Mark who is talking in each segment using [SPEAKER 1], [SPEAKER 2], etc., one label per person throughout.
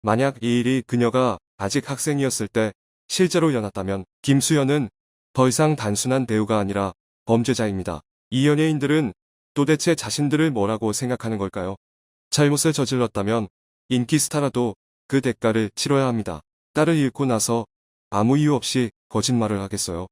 [SPEAKER 1] 만약 이 일이 그녀가 아직 학생이었을 때 실제로 일어났다면 김수현은 더 이상 단순한 배우가 아니라 범죄자입니다. 이 연예인들은 도대체 자신들을 뭐라고 생각하는 걸까요? 잘못을 저질렀다면 인기 스타라도 그 대가를 치러야 합니다. 딸을 잃고 나서 아무 이유 없이 거짓말을 하겠어요?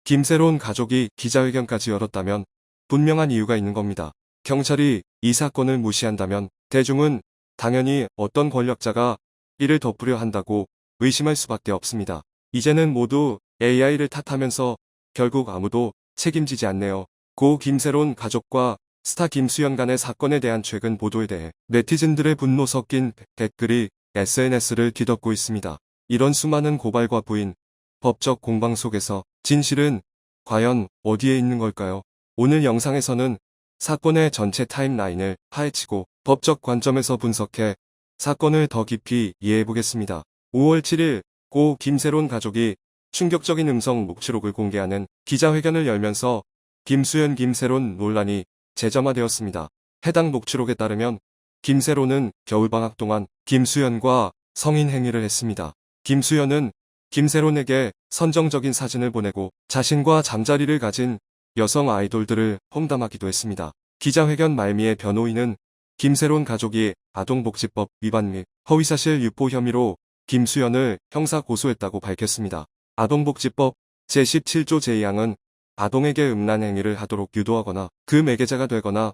[SPEAKER 1] 김새로운 가족이 기자회견까지 열었다면 분명한 이유가 있는 겁니다. 경찰이 이 사건을 무시한다면 대중은 당연히 어떤 권력자가 이를 덮으려 한다고 의심할 수밖에 없습니다. 이제는 모두 AI를 탓하면서 결국 아무도 책임지지 않네요. 고 김새로운 가족과 스타 김수현 간의 사건에 대한 최근 보도에 대해 네티즌들의 분노 섞인 댓글이 SNS를 뒤덮고 있습니다. 이런 수많은 고발과 부인, 법적 공방 속에서 진실은 과연 어디에 있는 걸까요? 오늘 영상에서는 사건의 전체 타임라인을 파헤치고 법적 관점에서 분석해 사건을 더 깊이 이해해보겠습니다. 5월 7일 고 김새로운 가족이 충격적인 음성 녹취록을 공개하는 기자회견을 열면서 김수현 김새로운 논란이 재점화되었습니다. 해당 녹취록에 따르면 김새로는 겨울방학 동안 김수현과 성인 행위를 했습니다. 김수현은 김새로에게 선정적인 사진을 보내고 자신과 잠자리를 가진 여성 아이돌들을 험담하기도 했습니다. 기자회견 말미에 변호인은 김새로운 가족이 아동복지법 위반 및 허위사실 유포 혐의로 김수현을 형사 고소했다고 밝혔습니다. 아동복지법 제17조 제2항은 아동에게 음란 행위를 하도록 유도하거나 그 매개자가 되거나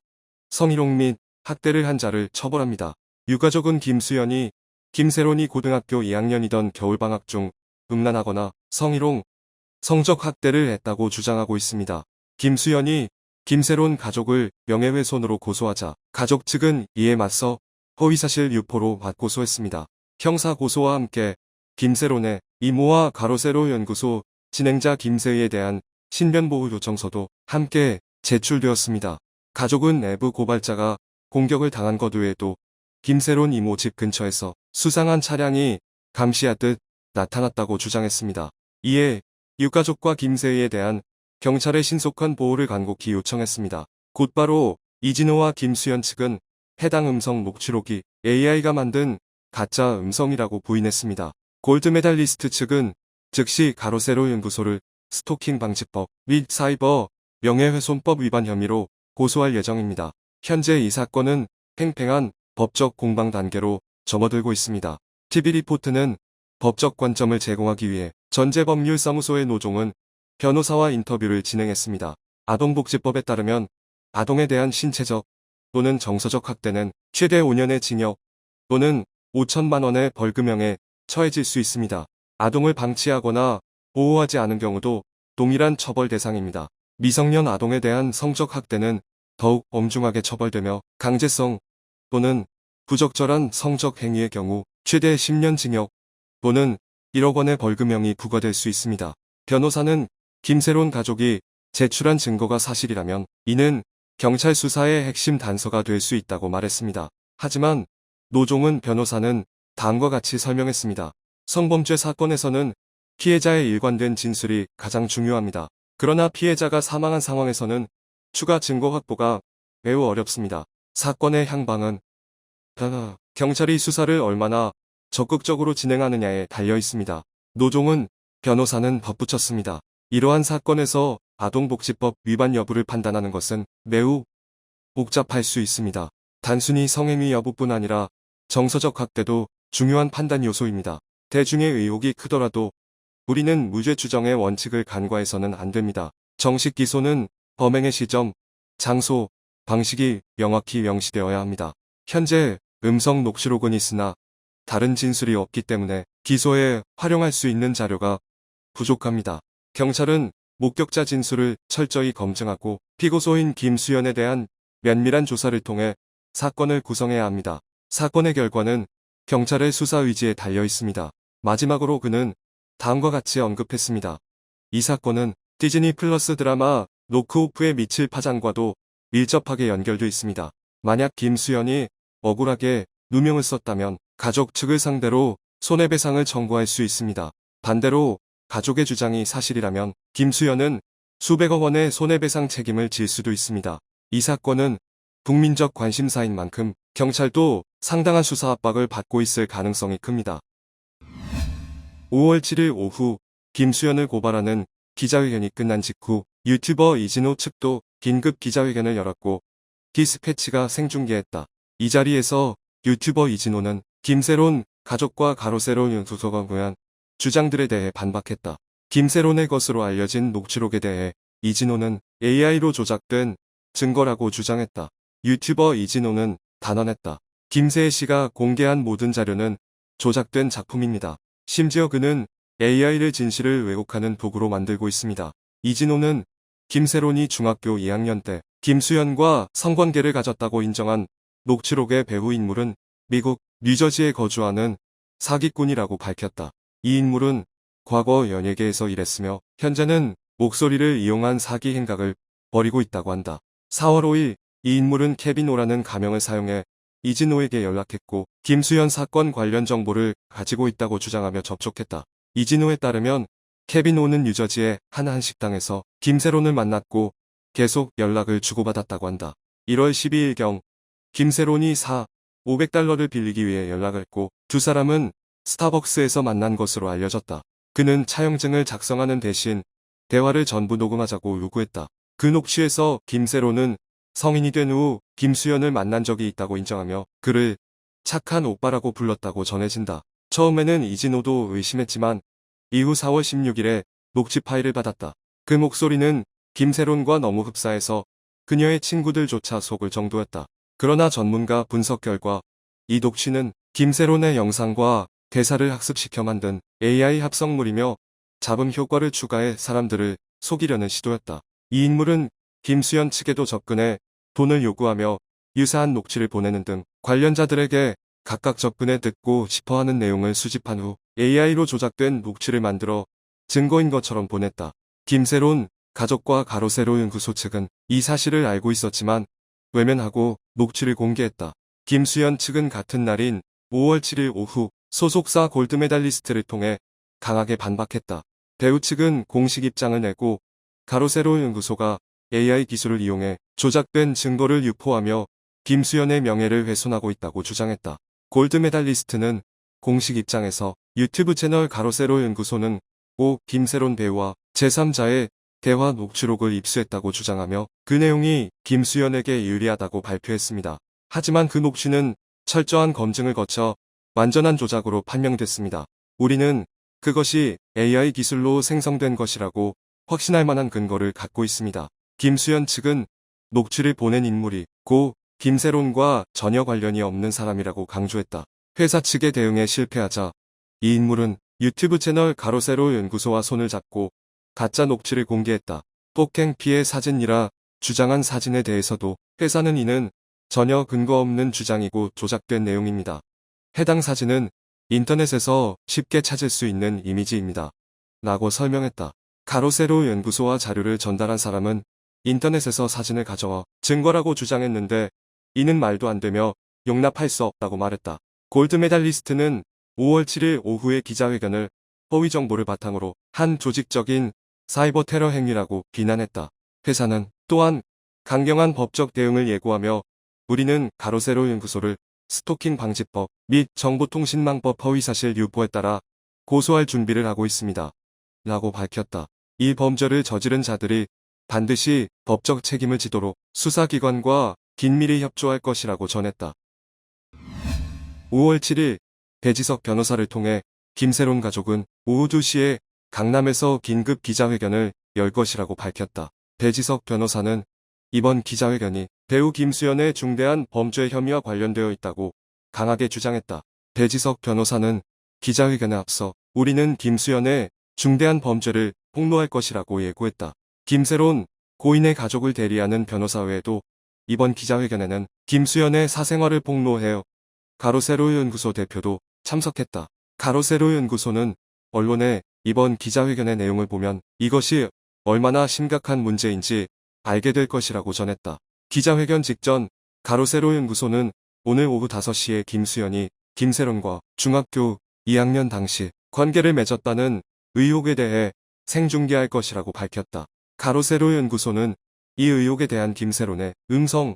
[SPEAKER 1] 성희롱 및 학대를 한 자를 처벌합니다. 유가족은 김수현이 김새로운이 고등학교 2학년이던 겨울방학 중 음란하거나 성희롱, 성적 학대를 했다고 주장하고 있습니다. 김수현이 김새로운 가족을 명예훼손으로 고소하자 가족 측은 이에 맞서 허위사실 유포로 맞고소했습니다. 형사 고소와 함께 김새로운의 이모와 가로세로 연구소 진행자 김세희에 대한 신변보호 요청서도 함께 제출되었습니다. 가족은 내부 고발자가 공격을 당한 것 외에도 김새로운 이모 집 근처에서 수상한 차량이 감시하듯 나타났다고 주장했습니다. 이에 유가족과 김세희에 대한 경찰의 신속한 보호를 간곡히 요청했습니다. 곧바로 이진호와 김수현 측은 해당 음성 녹취록이 AI가 만든 가짜 음성이라고 부인했습니다. 골드메달리스트 측은 즉시 가로세로 연구소를 스토킹 방지법 및 사이버 명예훼손법 위반 혐의로 고소할 예정입니다. 현재 이 사건은 팽팽한 법적 공방 단계로 접어들고 있습니다. TV리포트는 법적 관점을 제공하기 위해 전제법률사무소의 노종은 변호사와 인터뷰를 진행했습니다. 아동복지법에 따르면 아동에 대한 신체적 또는 정서적 학대는 최대 5년의 징역 또는 5천만 원의 벌금형에 처해질 수 있습니다. 아동을 방치하거나 보호하지 않은 경우도 동일한 처벌 대상입니다. 미성년 아동에 대한 성적 학대는 더욱 엄중하게 처벌되며 강제성 또는 부적절한 성적 행위의 경우 최대 10년 징역 또는 1억 원의 벌금형이 부과될 수 있습니다. 변호사는 김새로운 가족이 제출한 증거가 사실이라면 이는 경찰 수사의 핵심 단서가 될 수 있다고 말했습니다. 하지만 노종은 변호사는 다음과 같이 설명했습니다. 성범죄 사건에서는 피해자의 일관된 진술이 가장 중요합니다. 그러나 피해자가 사망한 상황에서는 추가 증거 확보가 매우 어렵습니다. 사건의 향방은 경찰이 수사를 얼마나 적극적으로 진행하느냐에 달려 있습니다. 노종은 변호사는 덧붙였습니다. 이러한 사건에서 아동복지법 위반 여부를 판단하는 것은 매우 복잡할 수 있습니다. 단순히 성행위 여부뿐 아니라 정서적 학대도 중요한 판단 요소입니다. 대중의 의혹이 크더라도 우리는 무죄 추정의 원칙을 간과해서는 안 됩니다. 정식 기소는 범행의 시점, 장소, 방식이 명확히 명시되어야 합니다. 현재 음성 녹취록은 있으나 다른 진술이 없기 때문에 기소에 활용할 수 있는 자료가 부족합니다. 경찰은 목격자 진술을 철저히 검증하고 피고소인 김수현에 대한 면밀한 조사를 통해 사건을 구성해야 합니다. 사건의 결과는 경찰의 수사 의지에 달려 있습니다. 마지막으로 그는 다음과 같이 언급했습니다. 이 사건은 디즈니 플러스 드라마 노크오프의 미칠 파장과도 밀접하게 연결돼 있습니다. 만약 김수현이 억울하게 누명을 썼다면 가족 측을 상대로 손해배상을 청구할 수 있습니다. 반대로 가족의 주장이 사실이라면 김수현은 수백억 원의 손해배상 책임을 질 수도 있습니다. 이 사건은 국민적 관심사인 만큼 경찰도 상당한 수사 압박을 받고 있을 가능성이 큽니다. 5월 7일 오후 김수현을 고발하는 기자회견이 끝난 직후 유튜버 이진호 측도 긴급 기자회견을 열었고 디스패치가 생중계했다. 이 자리에서 유튜버 이진호는 김세론 가족과 가로세로 연구소가 공유한 주장들에 대해 반박했다. 김세론의 것으로 알려진 녹취록에 대해 이진호는 AI로 조작된 증거라고 주장했다. 유튜버 이진호는 단언했다. 김세혜 씨가 공개한 모든 자료는 조작된 작품입니다. 심지어 그는 AI를 진실을 왜곡하는 도구로 만들고 있습니다. 이진호는 김세론이 중학교 2학년 때 김수현과 성관계를 가졌다고 인정한 녹취록의 배후 인물은 미국 뉴저지에 거주하는 사기꾼이라고 밝혔다. 이 인물은 과거 연예계에서 일했으며 현재는 목소리를 이용한 사기 행각을 벌이고 있다고 한다. 4월 5일 이 인물은 케빈 오라는 가명을 사용해 이진호에게 연락했고 김수현 사건 관련 정보를 가지고 있다고 주장하며 접촉했다. 이진호에 따르면 케빈 오는 뉴저지의 한 한식당에서 김세론을 만났고 계속 연락을 주고받았다고 한다. 1월 12일경 김세론이 500달러를 빌리기 위해 연락을 했고 두 사람은 스타벅스에서 만난 것으로 알려졌다. 그는 차용증을 작성하는 대신 대화를 전부 녹음하자고 요구했다. 그 녹취에서 김세론은 성인이 된 후 김수현을 만난 적이 있다고 인정하며 그를 착한 오빠라고 불렀다고 전해진다. 처음에는 이진호도 의심했지만 이후 4월 16일에 녹취 파일을 받았다. 그 목소리는 김세론과 너무 흡사해서 그녀의 친구들조차 속을 정도였다. 그러나 전문가 분석 결과 이 녹취는 김세론의 영상과 대사를 학습시켜 만든 AI 합성물이며 잡음 효과를 추가해 사람들을 속이려는 시도였다. 이 인물은 김수현 측에도 접근해 돈을 요구하며 유사한 녹취를 보내는 등 관련자들에게 각각 접근해 듣고 싶어하는 내용을 수집한 후 AI로 조작된 녹취를 만들어 증거인 것처럼 보냈다. 김세론 가족과 가로세로 연구소 측은 이 사실을 알고 있었지만 외면하고 녹취를 공개했다. 김수현 측은 같은 날인 5월 7일 오후 소속사 골드메달리스트를 통해 강하게 반박했다. 배우 측은 공식 입장을 내고 가로세로 연구소가 AI 기술을 이용해 조작된 증거를 유포하며 김수현의 명예를 훼손하고 있다고 주장했다. 골드메달리스트는 공식 입장에서 유튜브 채널 가로세로 연구소는 김세론 배우와 제3자의 대화 녹취록을 입수했다고 주장하며 그 내용이 김수현에게 유리하다고 발표했습니다. 하지만 그 녹취는 철저한 검증을 거쳐 완전한 조작으로 판명됐습니다. 우리는 그것이 AI 기술로 생성된 것이라고 확신할 만한 근거를 갖고 있습니다. 김수현 측은 녹취를 보낸 인물이 김세론과 전혀 관련이 없는 사람이라고 강조했다. 회사 측의 대응에 실패하자 이 인물은 유튜브 채널 가로세로 연구소와 손을 잡고 가짜 녹취를 공개했다. 폭행 피해 사진이라 주장한 사진에 대해서도 회사는 이는 전혀 근거 없는 주장이고 조작된 내용입니다. 해당 사진은 인터넷에서 쉽게 찾을 수 있는 이미지입니다. 라고 설명했다. 가로세로 연구소와 자료를 전달한 사람은 인터넷에서 사진을 가져와 증거라고 주장했는데 이는 말도 안 되며 용납할 수 없다고 말했다. 골드메달리스트는 5월 7일 오후의 기자회견을 허위 정보를 바탕으로 한 조직적인 사이버 테러 행위라고 비난했다. 회사는 또한 강경한 법적 대응을 예고하며 우리는 가로세로 연구소를 스토킹 방지법 및 정보통신망법 허위사실 유포에 따라 고소할 준비를 하고 있습니다. 라고 밝혔다. 이 범죄를 저지른 자들이 반드시 법적 책임을 지도록 수사기관과 긴밀히 협조할 것이라고 전했다. 5월 7일 배지석 변호사를 통해 김세론 가족은 오후 2시에 강남에서 긴급 기자회견을 열 것이라고 밝혔다. 배지석 변호사는 이번 기자회견이 배우 김수현의 중대한 범죄 혐의와 관련되어 있다고 강하게 주장했다. 배지석 변호사는 기자회견에 앞서 우리는 김수현의 중대한 범죄를 폭로할 것이라고 예고했다. 김세론 고인의 가족을 대리하는 변호사 외에도 이번 기자회견에는 김수현의 사생활을 폭로해요. 가로세로 연구소 대표도 참석했다. 가로세로 연구소는 언론에 이번 기자회견의 내용을 보면 이것이 얼마나 심각한 문제인지 알게 될 것이라고 전했다. 기자회견 직전 가로세로 연구소는 오늘 오후 5시에 김수현이 김세론과 중학교 2학년 당시 관계를 맺었다는 의혹에 대해 생중계할 것이라고 밝혔다. 가로세로 연구소는 이 의혹에 대한 김세론의 음성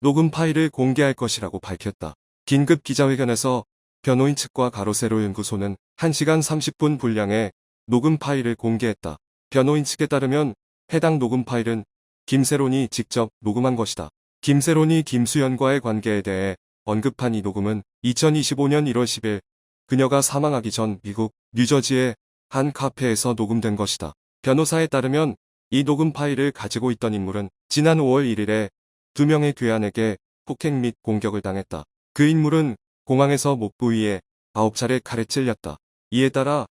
[SPEAKER 1] 녹음 파일을 공개할 것이라고 밝혔다. 긴급 기자회견에서 변호인 측과 가로세로 연구소는 1시간 30분 분량의 녹음 파일을 공개했다. 변호인 측에 따르면 해당 녹음 파일은 김세론이 직접 녹음한 것이다. 김세론이 김수현과의 관계에 대해 언급한 이 녹음은 2025년 1월 10일 그녀가 사망하기 전 미국 뉴저지의 한 카페에서 녹음된 것이다. 변호사에 따르면 이 녹음 파일을 가지고 있던 인물은 지난 5월 1일에 2명의 괴한에게 폭행 및 공격을 당했다. 그 인물은 공항에서 목 부위에 9차례 칼에 찔렸다. 이에 따라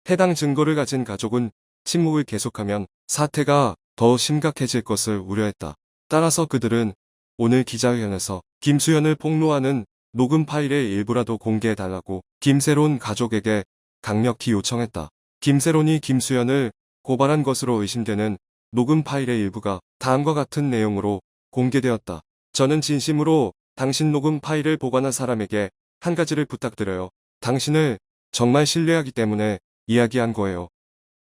[SPEAKER 1] 해당 증거를 가진 가족은 침묵을 계속하면 사태가 더 심각해질 것을 우려했다. 따라서 그들은 오늘 기자회견에서 김수현을 폭로하는 녹음 파일의 일부라도 공개해달라고 김세론 가족에게 강력히 요청했다. 김세론이 김수현을 고발한 것으로 의심되는 녹음 파일의 일부가 다음과 같은 내용으로 공개되었다. 저는 진심으로 당신 녹음 파일을 보관한 사람에게 한 가지를 부탁드려요. 당신을 정말 신뢰하기 때문에 이야기한 거예요.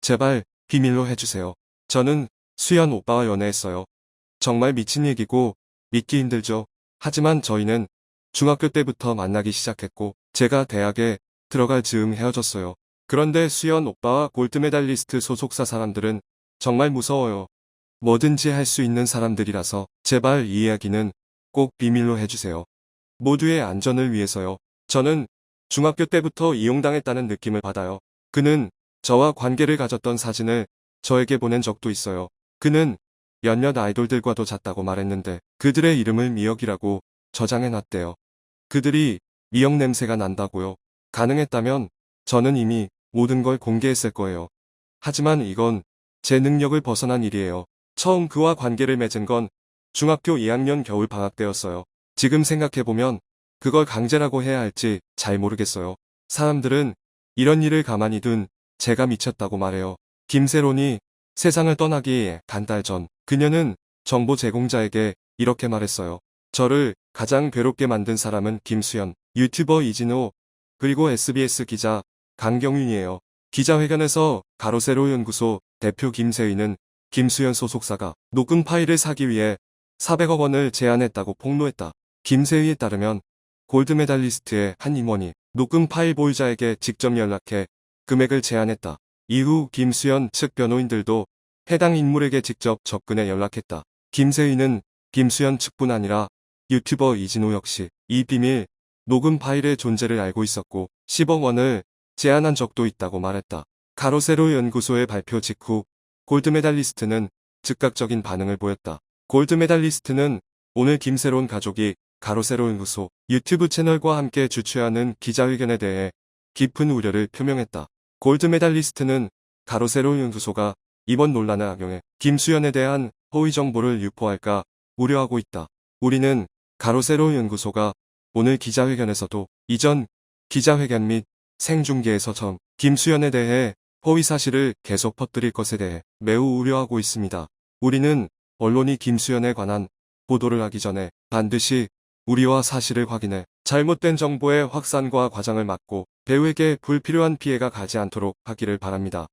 [SPEAKER 1] 제발 비밀로 해주세요. 저는 수현 오빠와 연애했어요. 정말 미친 얘기고 믿기 힘들죠. 하지만 저희는 중학교 때부터 만나기 시작했고 제가 대학에 들어갈 즈음 헤어졌어요. 그런데 수현 오빠와 골드메달리스트 소속사 사람들은 정말 무서워요. 뭐든지 할 수 있는 사람들이라서 제발 이 이야기는 꼭 비밀로 해주세요. 모두의 안전을 위해서요. 저는 중학교 때부터 이용당했다는 느낌을 받아요. 그는 저와 관계를 가졌던 사진을 저에게 보낸 적도 있어요. 그는 몇몇 아이돌들과도 잤다고 말했는데 그들의 이름을 미역이라고 저장해놨대요. 그들이 미역 냄새가 난다고요. 가능했다면 저는 이미 모든 걸 공개했을 거예요. 하지만 이건 제 능력을 벗어난 일이에요. 처음 그와 관계를 맺은 건 중학교 2학년 겨울 방학 때였어요. 지금 생각해보면 그걸 강제라고 해야 할지 잘 모르겠어요. 사람들은 이런 일을 가만히 둔 제가 미쳤다고 말해요. 김세론이 세상을 떠나기 한 달 전 그녀는 정보 제공자에게 이렇게 말했어요. 저를 가장 괴롭게 만든 사람은 김수현, 유튜버 이진호, 그리고 SBS 기자 강경윤이에요. 기자회견에서 가로세로 연구소 대표 김세희는 김수현 소속사가 녹음 파일을 사기 위해 400억 원을 제안했다고 폭로했다. 김세희에 따르면 골드메달리스트의 한 임원이 녹음 파일 보유자에게 직접 연락해 금액을 제안했다. 이후 김수현 측 변호인들도 해당 인물에게 직접 접근해 연락했다. 김세희는 김수현 측뿐 아니라 유튜버 이진호 역시 이 비밀 녹음 파일의 존재를 알고 있었고 10억 원을 제안한 적도 있다고 말했다. 가로세로 연구소의 발표 직후 골드메달리스트는 즉각적인 반응을 보였다. 골드메달리스트는 오늘 김세론 가족이 가로세로 연구소 유튜브 채널과 함께 주최하는 기자회견에 대해 깊은 우려를 표명했다. 골드메달리스트는 가로세로 연구소가 이번 논란을 악용해 김수현에 대한 허위 정보를 유포할까 우려하고 있다. 우리는 가로세로 연구소가 오늘 기자회견에서도 이전 기자회견 및 생중계에서처럼 김수현에 대해 허위 사실을 계속 퍼뜨릴 것에 대해 매우 우려하고 있습니다. 우리는 언론이 김수현에 관한 보도를 하기 전에 반드시 우리와 사실을 확인해 잘못된 정보의 확산과 과장을 막고 배우에게 불필요한 피해가 가지 않도록 하기를 바랍니다.